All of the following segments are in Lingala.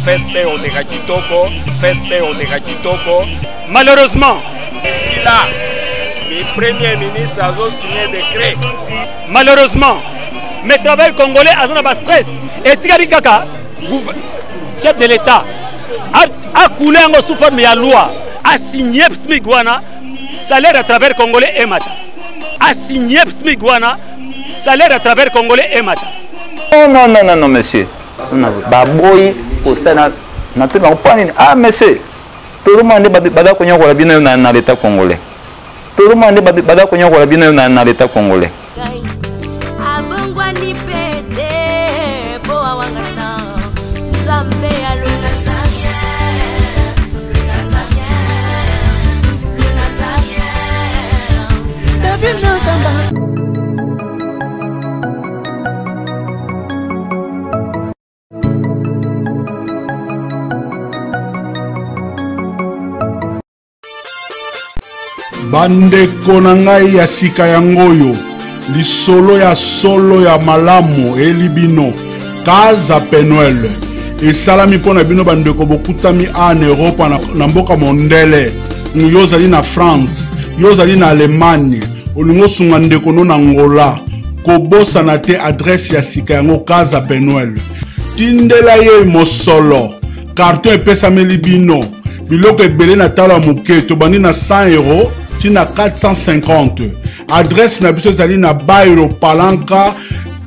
feste ondeka kitoko, feste ondeka kitoko. Malheureusement, D'ici là, le Premier ministre a signé décret. Malheureusement, mes travailleurs congolais ont un stress. Et Tigari Kaka, chef de l'État, a coulé sous forme de loi, a signé Smigwana, salaire à travers congolais et mata. A signé Smigwana, salaire à travers congolais et mata. Non, monsieur. Baboy, au Sénat, ah, monsieur. Tout le monde est dans l'État congolais. Tout le monde est dans l'État congolais. Bande konangai ya sika yangoyo lisolo ya solo ya malamu elibino kaza penuel et salami pona bino bande ko bokutami en Europe na mboka mondele yozali na France yozali na Allemagne olingo sunga ndeko no na Angola ko bosa na te adresse ya sika yango kaza penuel tindela ye mosolo carton epesami libino biloko ebele na tala moke to bandi na 100 euros tina 450. Adresse na biso zali na Bairo Palanca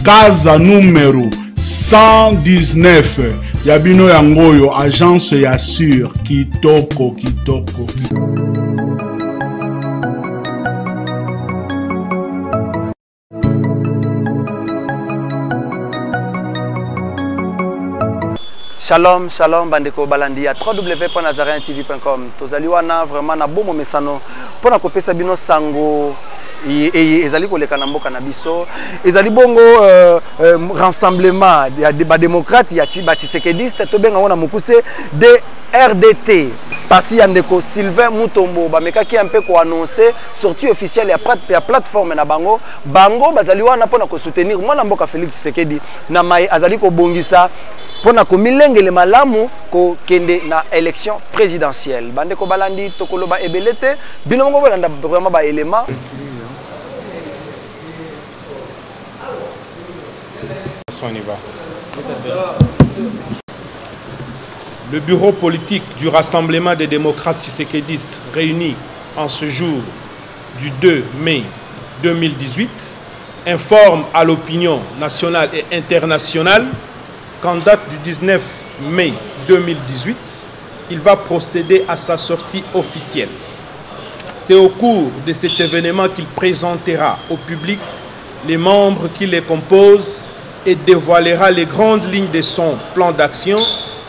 casa numéro 119 Yabino yangoyo agence ya sur kitoko. Shalom, bandeko balandi à www.nazariantv.com. Tozali wana vraiment na bomo mesano pona kopesa bino sango ezali koleka na mboka na biso ezali bongo rassemblement ya ba démocrate ya Tshisekediste to benga wana mukuse de RDT parti ya ndeko Sylvain Mutombo bamekaki un peu ko annoncer sortie officielle ya plateforme na bango bazali wana pona ko soutenir mwana mboka Félix Tshisekedi na mai azali ko bongisa pona ko milengele malamu ko kende na élection présidentielle bande ko balandi tokoloba ebelete bino ngo balanda vraiment ba élément. On y va. Le bureau politique du Rassemblement des démocrates tshisekédistes réuni en ce jour du 2 mai 2018 informe à l'opinion nationale et internationale qu'en date du 19 mai 2018, il va procéder à sa sortie officielle. C'est au cours de cet événement qu'il présentera au public les membres qui les composent et dévoilera les grandes lignes de son plan d'action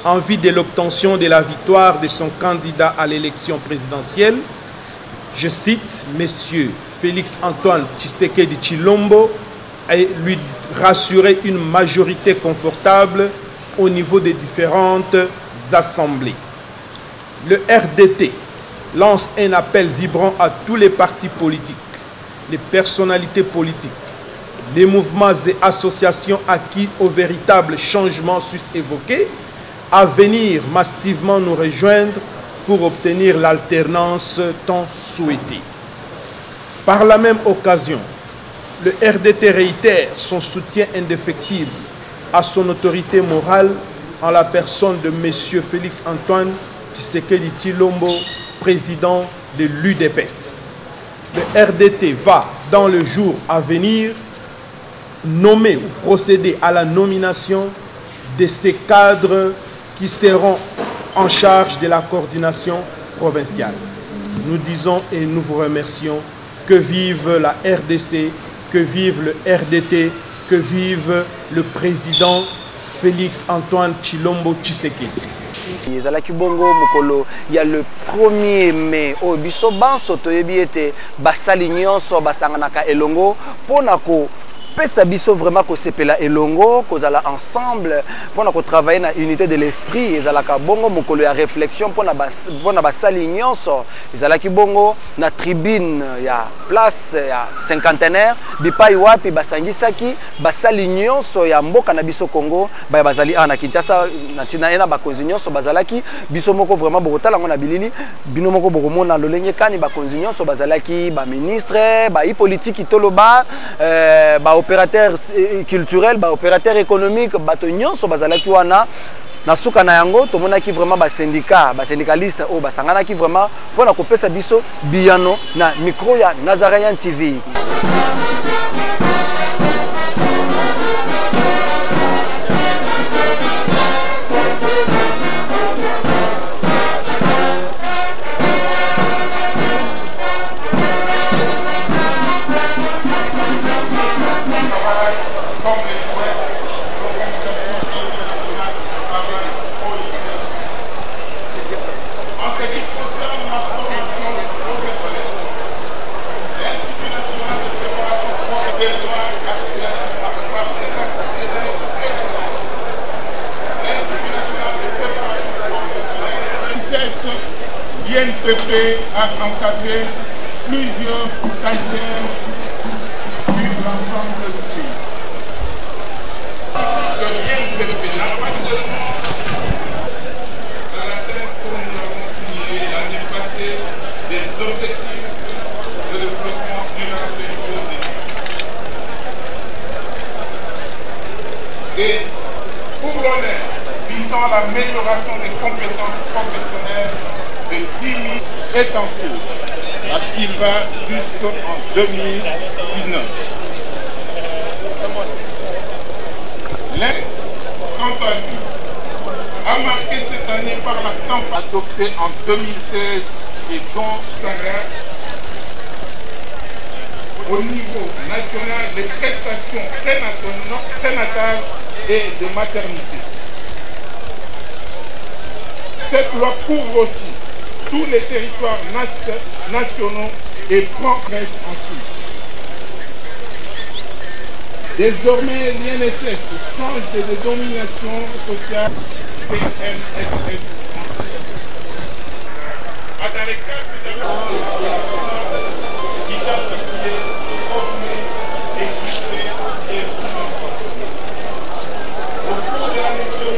en vue de l'obtention de la victoire de son candidat à l'élection présidentielle. Je cite M. Félix Antoine Tshisekedi Tshilombo et lui rassurer une majorité confortable au niveau des différentes assemblées. Le RDT lance un appel vibrant à tous les partis politiques, les personnalités politiques, les mouvements et associations acquis au véritable changement sus-évoqué à venir massivement nous rejoindre pour obtenir l'alternance tant souhaitée. Par la même occasion, le RDT réitère son soutien indéfectible à son autorité morale en la personne de M. Félix Antoine Tshisekedi Tshilombo, président de l'UDPS. Le RDT va, dans le jour à venir, nommer ou procéder à la nomination de ces cadres qui seront en charge de la coordination provinciale. Nous disons et nous vous remercions. Que vive la RDC, que vive le RDT, que vive le président Félix Antoine Tshilombo Tshisekedi. Ezalaki bongo mokolo ya le 1er mai o biso banso toyebi ete basali nyonso basanganaka elongo pona ko pesa biso vraiment ko sepela elongo kozala ensemble pona ko travailler na unité de l'esprit ezalaka bongo mokolo ya réflexion pona basali nyonso ezalaki bongo na tribune ya place ya cinquantenaire bipai wapi basangisaki basali nyonso ya mboka na biso Congo bazali ana Kinshasa na tina ena bakonzi nyonso bazalaki biso moko vraiment bokotala ngo na bilili bino moko bokomona lolenge kani bakonzi nyonso bazalaki ba ministre ba politique toloba ba opérateur culturel ba opérateur économique bato nyonso bazalaki wana na suka na yango tomonaki vraiment ba syndicaliste o basanganaki vraiment pona kopesa biso biyano na micro ya Nazarayan TV. l'INPP a encadré plusieurs stagiaires sur l'ensemble du pays. Que l'INPP n'a pas seulement à la tête comme nous l'avons signé l'année passée des objectifs de développement durable et économique. Et pour l'honneur, visant l'amélioration des compétences professionnelles de 10 000 est en cours, parce qu'il va jusqu'en 2019. L'Inde, quant à lui, a marqué cette année par la campagne adoptée en 2016 et dont s'arrête au niveau national des prestations prénatales et de maternité. Cette loi couvre aussi tous les territoires nationaux et prend reste ensuite. Désormais, l'INSS change de dénomination sociale CNSS. Dans les cas identifiés, formés, équipés et financés. Au cours de la mission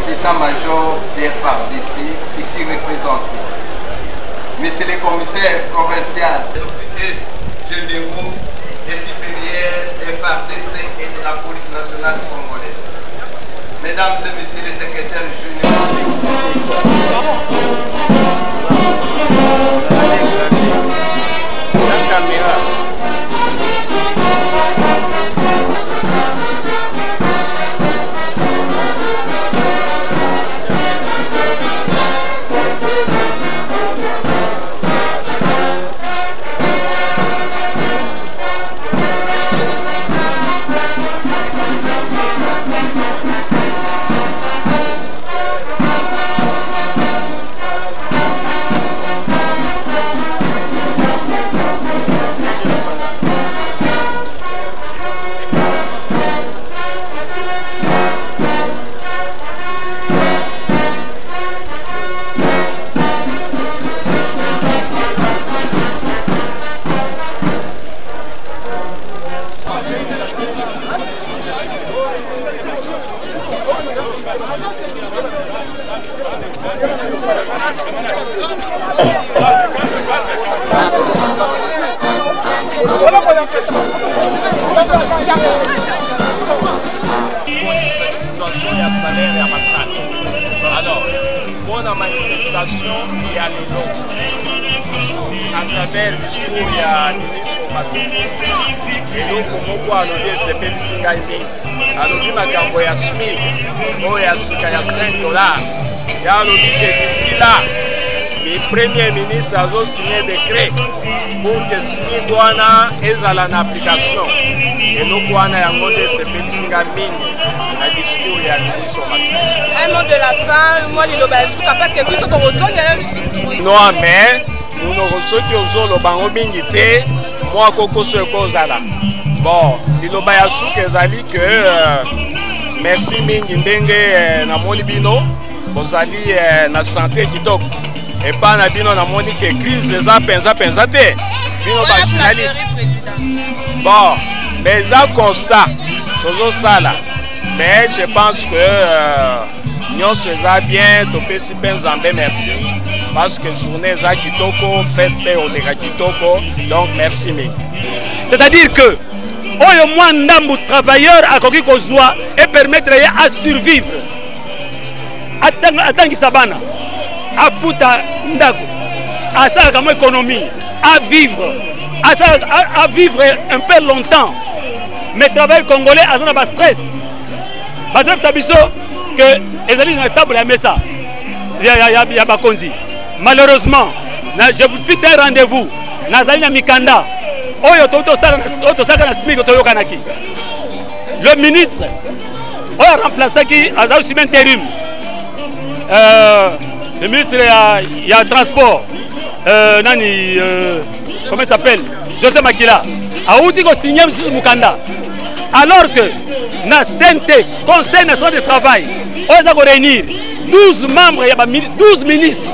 d'état-major des femmes ici représentés, messieurs les commissaires provinciaux, les officiers généraux, les supérieurs des FARDC et de la police nationale congolaise, mesdames et messieurs les secrétaires mpona manifestation ya lelo à travers discours ya ministre Matuku eloko moko alobi esepelisi ngai mingi alobi makambo ya SMIC oyo ya sika ya $5 ya alobi ke d'ici là le premier ministre a signé décret pour que SMIC wana ezala na application eloko wana yango nde esepelisi ngai mingi na discours ya ministre Matuku. Un mot de la fin, moi je suis capable que biso to non mais nous n'aurons soki ozoloba ngo mingi te mwa kokoso ekozala bon liloba ya suki ezali ke merci mingi ndenge namoni bino bozali na santé kitoko epa na bino namoni ke crise eza penza te bino bajournaliste bon mais eza constat tozosala mais je pense que nyonso eza bien topesi mpe nzambe merci parce que journée eza kitoko fête mpe oleka kitoko donc merci mingi. C'est-à-dire que oyo mwa ndambu travailleur akoki kozwa et permettre ye à survivre atangisa bana afuta ndako asalaka mo économie à vivre un peu longtemps mais travail congolais azana ba stress bazafta biso que ezali na table ya mesa ya bakonzi. Malheureusement je vous fixe un rendez-vous nazali na mikanda oyo tosaka na SMIC toyokanaki le ministre oyo remplaçaki azali sur intérim le ministre ya transport nani comment il s'appelle José Makila auti ko signer sur mukanda alors que na CNT Conseil national de travail oyo za ko réunir 12 membres ya 12 ministres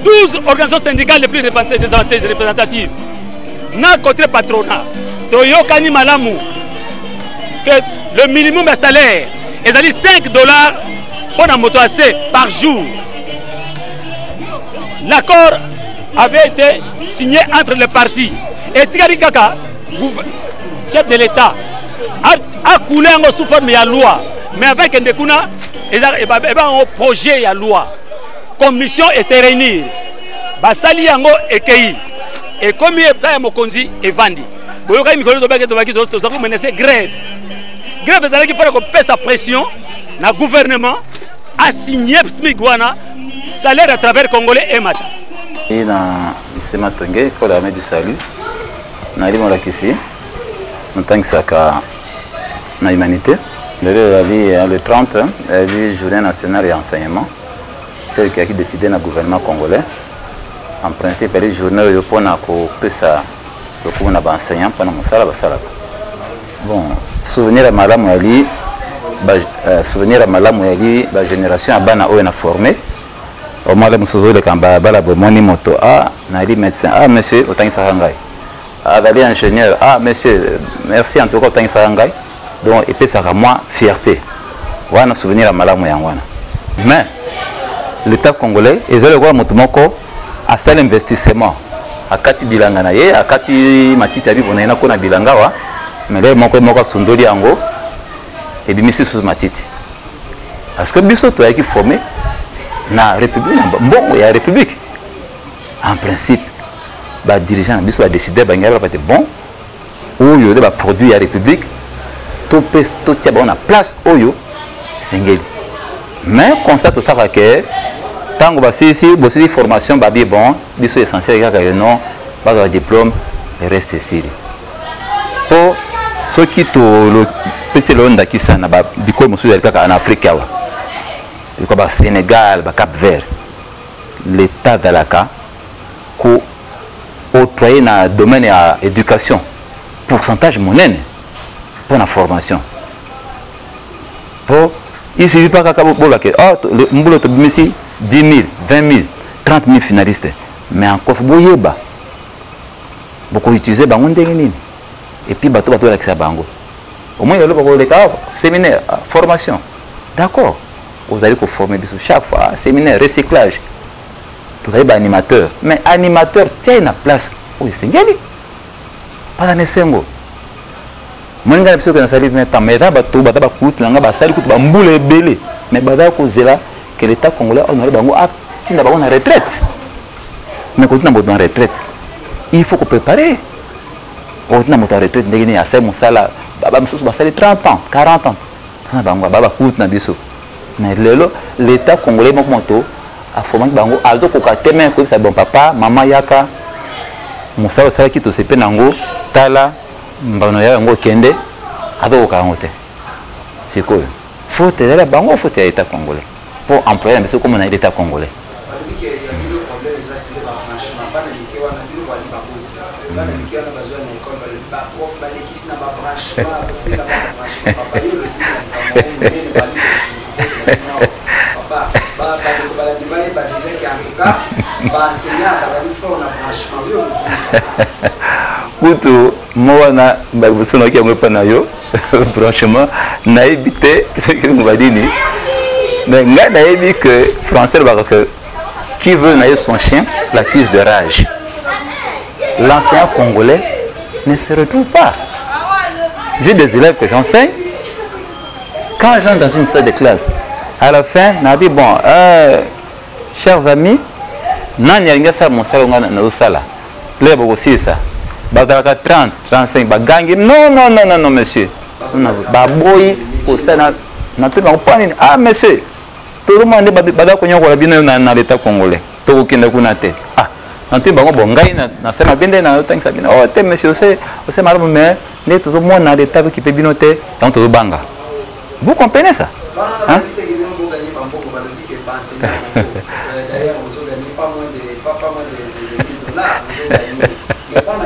12 organisations syndicales les plus représentatives na côté patronat toyokani malamu que le minimum de salaire est à dire $5 pour la moto AC par jour. L'accord avait été signé entre les partis et Tigari Kaka, chef de l'État, a coulé sous forme de loi, mais avec un découna un projet de loi. Commission était réunie. Basali yango ekei. Et comme il y a Mokonzi et Vandi. Vous avez menacé grève. Grève, c'est qu'il faut qu'on paie sa pression. Le gouvernement a signé Smigwana, salaire à travers Congolais et Mata. Et dans Issema Tongue, pour l'armée du salut, dans l'Imolakissi, en tant que Saka, dans l'humanité, le 30, la journée nationale et enseignement, tel qu'il a décidé dans le gouvernement congolais. En principe, les journées pour les enseignants pendant mon salaire. Bon, souvenir à Malam Ouali, la génération à Bana Oena formée. Au moins, les Moussouzo de Kambala, Moni Moto, ah, Nali médecin, ah, monsieur, Otang Sarangai. Ah, Dali ingénieur, ah, monsieur, merci en tout cas, Otang Sarangai. Donc, et puis, ça a moi fierté. Voilà, souvenir à Malam Ouana. Mais, l'État congolais, ils ont le droit de à cet investissement à Kati Bilanga naye à Kati Matita bi bonena ko na Bilanga wa mais là moko sondoli yango et bimisi sous Matiti parce que biso to yaki formé na république bon ya république en principe ba dirigeant biso a décidé ba ngaba pas bon oyo de ba produit ya république to pes to tia ba na place oyo sengeli mais constate ça que tant que si formation babi bon, biso essentiel que non, pas de diplôme, le reste ici. Pour ceux qui le PC Londa qui sont na biko musu en Afrique comme Sénégal, Cap Vert, l'État d'Alaka ko octroyer dans le domaine de l'éducation pourcentage monnaie pour la formation. Pour il ne suffit pas que le mboulot de 10 000, 20 000, 30 000 finalistes. Mais encore, il faut beaucoup utiliser les et puis bateau l'accès à Bango. Au moins, il y a le séminaire, formation. D'accord. Vous allez former chaque fois, séminaire, recyclage. Vous avez des animateurs. Mais animateur, tiens la place. Oui, c'est gagné. Pas dans les sengo. Moi, je suis en train de dire que je suis en train de dire que je suis en train de dire que je suis en train de dire que que l'État congolais on aurait bango a tinda bango na retraite. Mais quand on est en retraite, il faut qu'on prépare. Quand on est en retraite, on est à 5 monsala, baba moussou basali 30 ans, 40 ans. On a bango baba coûte na biso. Mais l'État congolais moto a formé bango azo ko kateme ko sa bon papa, maman yaka. Moussa sala ki to sepe nango tala mbano ya ngo kende azo ko kangote. C'est quoi? Faut aider la bango, faut aider l'État congolais pour employer mais comme on a l'État congolais. Kutu moi na basono ki ngwe na yo franchement na évité ce que on va dire mais nga na ébi que français va que qui veut naître son chien l'accuse de rage. L'enseignant congolais ne se retrouve pas. J'ai des élèves que j'enseigne. Quand j'entre dans une salle de classe, à la fin, on a dit bon, chers amis, non, il y a ça, mon salon na sala. Là, aussi ça. Bagaraka 30, 35, bagangi. Non, monsieur. Baboy, pour ça, na tout le monde. Ah, monsieur, tout le monde est badako nyoko la bino na l'État congolais. Tout kinde kunate. Ah, nanti bango bongai na sema bende na tank sabina. Oh, te monsieur, c'est malheureux mais né tout le monde na l'État qui peut binoter, donc tout banga. Vous comprenez ça? Hein? D'ailleurs, vous avez gagné pas moins de 1000 $. Vous avez gagné. Mais pas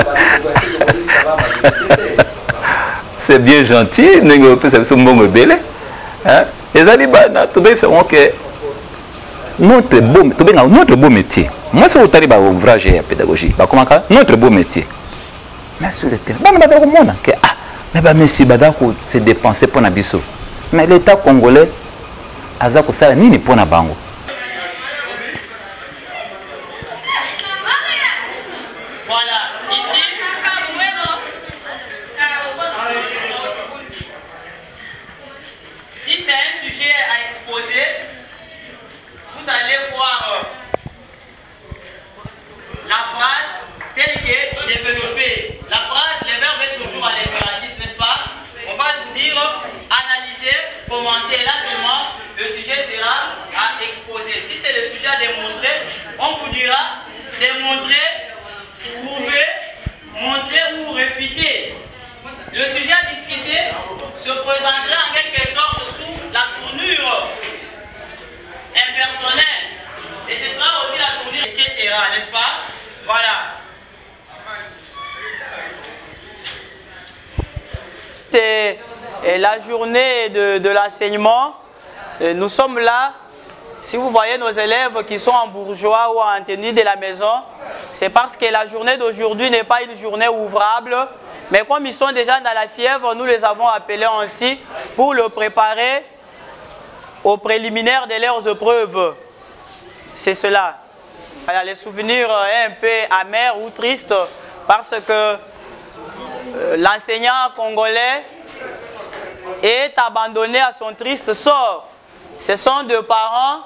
c'est bien gentil, notre beau métier. Moi, c'est au ouvrage et pédagogie. Notre beau métier. Mais sur le terrain, mais monsieur Badako s'est dépensé pour Nabiso. Mais l'État congolais, Azako Sala, ni pour Nabango. C'est la journée de l'enseignement. Nous sommes là. Si vous voyez nos élèves qui sont en bourgeois ou en tenue de la maison, c'est parce que la journée d'aujourd'hui n'est pas une journée ouvrable. Mais comme ils sont déjà dans la fièvre, nous les avons appelés ainsi pour le préparer aux préliminaires de leurs épreuves. C'est cela. Alors, les souvenirs un peu amers ou tristes parce que l'enseignant congolais est abandonné à son triste sort. Ce sont des parents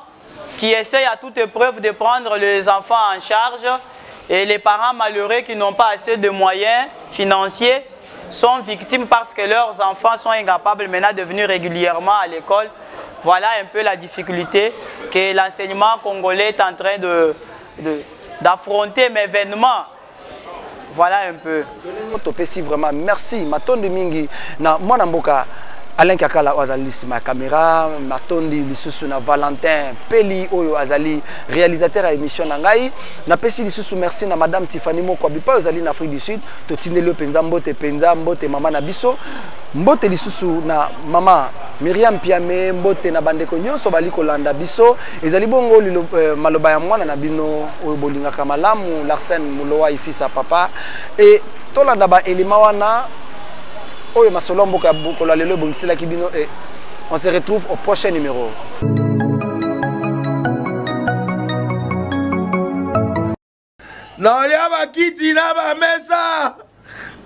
qui essayent à toute épreuve de prendre les enfants en charge et les parents malheureux qui n'ont pas assez de moyens financiers sont victimes parce que leurs enfants sont incapables maintenant de venir régulièrement à l'école. Voilà un peu la difficulté que l'enseignement congolais est en train d'affronter, mais vainement. Voilà un peu. Vraiment, merci. Matondi mingi na mwana mboka Alain Kakala azali ma caméra, matondi lisusu na Valentin Peli oyo azali réalisateur à émission nangai. Na pesi lisusu merci na madame Tiffany Moko bipa azali na Afrique du Sud. Totindele penza mbote mama na biso. Mbote lisusu na mama Myriam Piame mbote na bandeko nyonso bali kolanda biso. Ezali bongo maloba ya mwana na bino oyo bolingaka malamu Larsen Mulowa ifisa papa et tolanda ba elima wana oyo masolombo ka bukola lelo bongisela kibino et on se retrouve au prochain numéro. Naolia bakiti na ba mesa.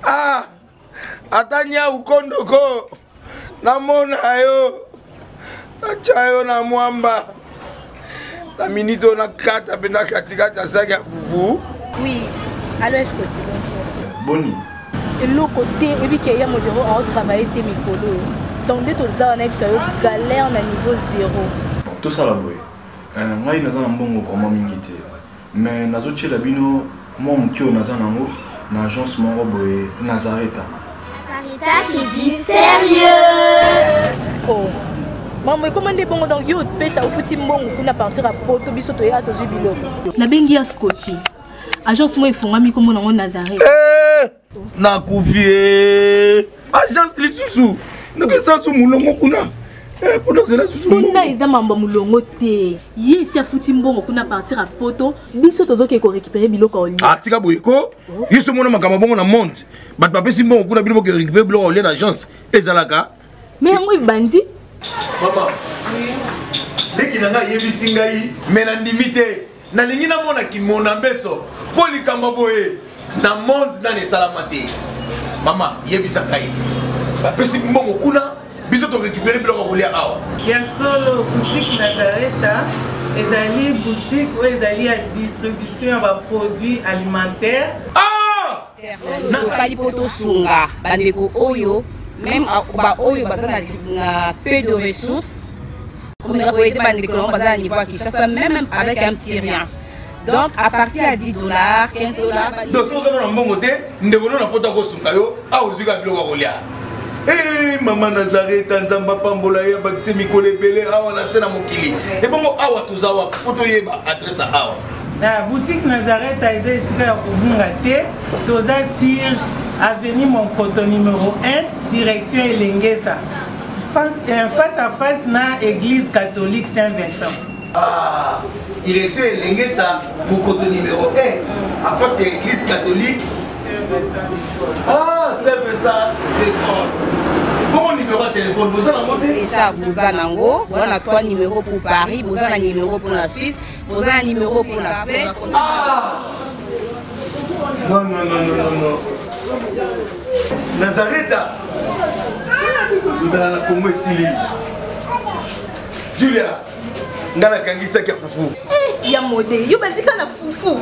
Ah. Atanya ukondoko. Namona yo. Achayo na mwamba. La minute on a 4 après na katika ta saga fufu. Oui. Allô, est-ce que tu bonjour. Boni. Et l'autre côté, et puis qu'il y a mon bureau à travailler tes micros. Donc dès que ça on a eu galère à niveau 0. Tout ça là boy. Ngai naza na mbongo vraiment mingi te. Mais nazo tchela bino moi mutio naza nango na agence moko boy Nazareta. Sarita qui dit sérieux. Oh. Maman, comment est bon donc yo pèse au fouti mbongo pour na partir à Poto biso to ya to jubilo. Na bengi ya Scotty. Agence moi ifungami comme na Nazareta. Na kufie. Agence lisusu. Donc ça sous mulongo kuna. Pendant cela sous mulongo. Kuna iza mamba mulongo te. Ye si afuti mbongo kuna partir à Poto biso tozo ke ko récupérer biloko oli. Ah tika boyeko. Yiso mona makama bongo na monte. Bat pape si mbongo kuna biloko ke récupérer biloko oli na agence. Ezalaka. Mais yango ibandi. Maman. Leki nanga yebisi ngai mena ndimite. Na lingi na mona ki mona beso. Poli kamba boye. Na monde na ne salamate. Mama yebisa ngai. Ba pesi mbongo kuna biso to récupérer biloko kolia awa. Ya solo boutique Nazareta ezali boutique où ezali à distribution ya produits alimentaires. Ah! Na sali poto sunga bandeko oyo même ba oyo bazana na peu de ressources. Comme on a été bandeko bazana niveau à Kinshasa même avec un petit rien. Donc à partir à $10, $15. Donc si vous avez un bon côté, nous devons nous apporter au sungayo à uzuka biloko kolia. Eh maman Nazareta nzamba pambola ya bakise mikole belé awa na sena mokili. Et bon awa tuzawa poto yeba adresse awa. La boutique Nazareta est ici à Kubungate, toza sur avenue Monkoto numéro 1, direction Elengesa. Face à face na église catholique Saint-Vincent. Ah, direction Elengesa, Monkoto numéro 1, à face de l'église catholique Saint-Vincent. Ah, Saint-Vincent d'école. Bon numéro de téléphone, vous en avez déjà, vous en avez. On a 3 numéros pour Paris, vous en avez un numéro pour la Suisse, vous en avez un numéro pour la Suisse. Ah! Non, non, non, non, non, non. Nazareta! Nous allons la Congo Sili. Julia, nous allons la Kangisa qui a foufou. Il y a modé, il y a un foufou.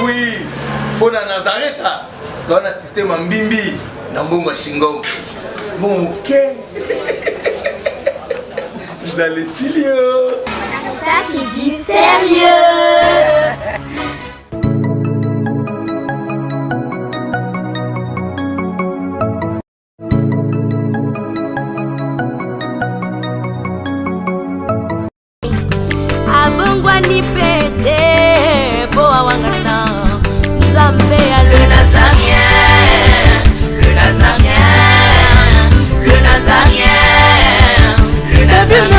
Oui, pour la Nazareta, dans un système en bimbi, dans Bongo Shingo. Bon, ok. Vous allez Silio. Sarita qui dit sérieux. Abongwani pete, boa wangana, Nzambe a le Nazarien, le Nazarien. Le Nazarien, le Nazarien,